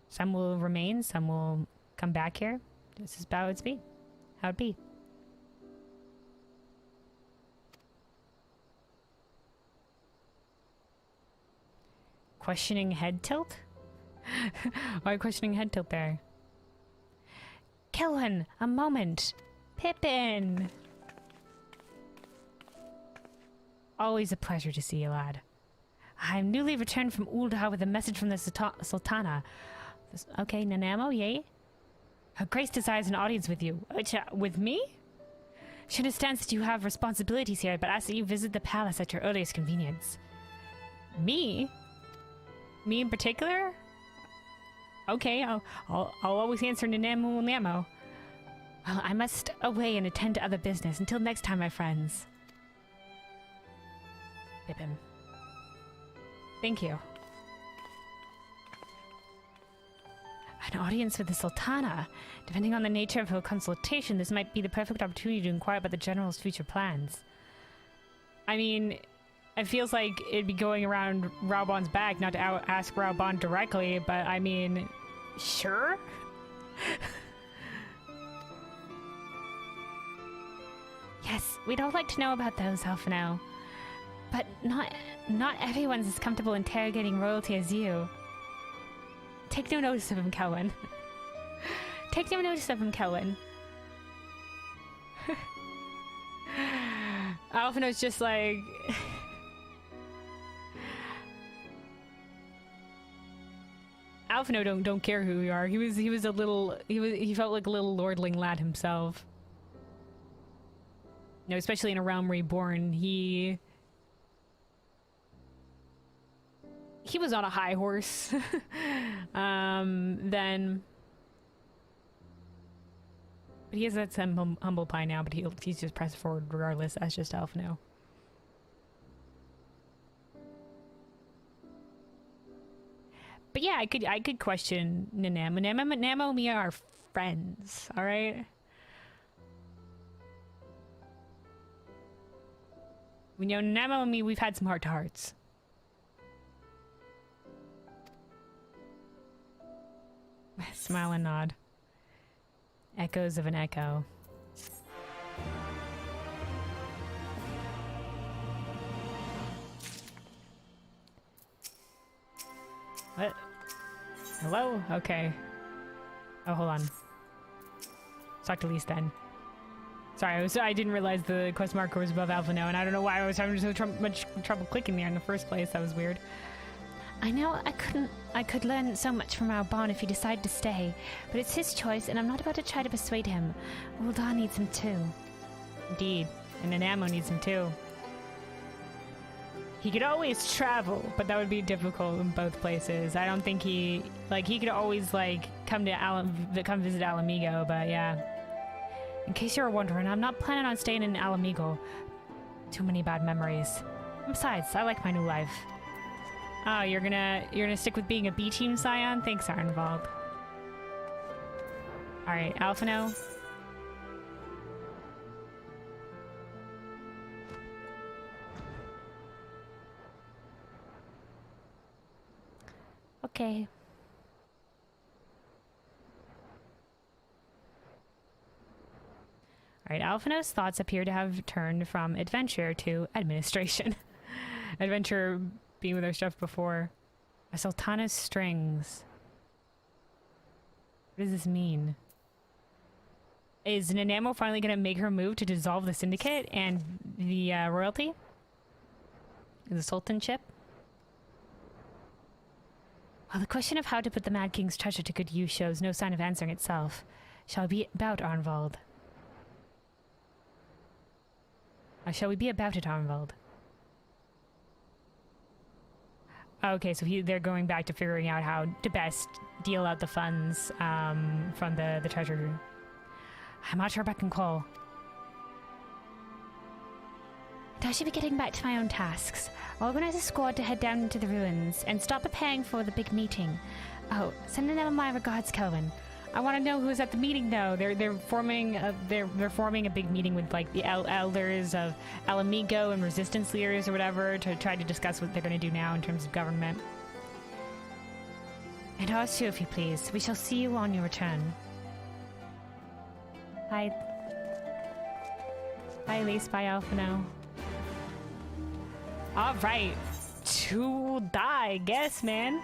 Some will remain, some will come back here. This is how it's be. How it be. Questioning head tilt? Why questioning head tilt there? Kelwyn, a moment. Pippin! Always a pleasure to see you, lad. I am newly returned from Ul'dah with a message from the Sultana. Okay, Nanamo, yay? Her Grace desires an audience with you. With me? She understands that you have responsibilities here, but asks that you visit the palace at your earliest convenience. Me? Me in particular? Okay, I'll always answer Nanamo. Well, I must away and attend to other business. Until next time, my friends. Pippin. Thank you. An audience with the Sultana. Depending on the nature of her consultation, this might be the perfect opportunity to inquire about the General's future plans. I mean, it feels like it'd be going around Raubon's back not to ask Raubon directly, but I mean, sure? Yes, we'd all like to know about those, Alphino. But not everyone's as comfortable interrogating royalty as you. Take no notice of him, Kelwyn. Take no notice of him, Kelwyn. Alphino's just like... Alphino don't care who you are. He felt like a little lordling lad himself. You know, especially in a realm reborn, he was on a high horse. Then, but he has that some humble pie now. But he's just pressed forward regardless. That's just Alphino. But yeah, I could question Nanamo. Nanamo and me are friends. All right. You know, Nanamo and me, we've had some heart-to-hearts. smile and nod. Echoes of an echo. What? Hello? Okay. Oh, hold on. Let's talk to Lise then. Sorry, I didn't realize the quest marker was above Alpha now, and I don't know why I was having so much trouble clicking there in the first place. That was weird. I know I could learn so much from our bond if he decided to stay, but it's his choice, and I'm not about to try to persuade him. Ul'dah needs him too. Indeed. And Nanamo needs him too. He could always travel, but that would be difficult in both places. I don't think he could always, come visit Ala Mhigan, but yeah. In case you were wondering, I'm not planning on staying in Ala Mhigan. Too many bad memories. Besides, I like my new life. Oh, you're gonna stick with being a B-team scion? Thanks, Arnvald. Alright, Alphino. Okay. Alright, Alphino's thoughts appear to have turned from adventure to administration. Adventure being with our stuff before. A Sultana's strings. What does this mean? Is Nanamo finally gonna make her move to dissolve the Syndicate and the royalty? The Sultanship? Well, the question of how to put the Mad King's treasure to good use shows no sign of answering itself. Shall we be about Arnvald? Shall we be about it, Arnvald? Okay, so they're going back to figuring out how to best deal out the funds from the treasure room. I'm at her beck and call. And I should be getting back to my own tasks. I'll organize a squad to head down into the ruins and start preparing for the big meeting. Oh, sending them my regards, Kelvin. I want to know who's at the meeting, though. They're forming a big meeting with the elders of Ala Mhigan and resistance leaders or whatever to try to discuss what they're going to do now in terms of government. And ours too, if you please. We shall see you on your return. Bye. Bye, Lise. Bye, Alphino. All right, to die, I guess, man.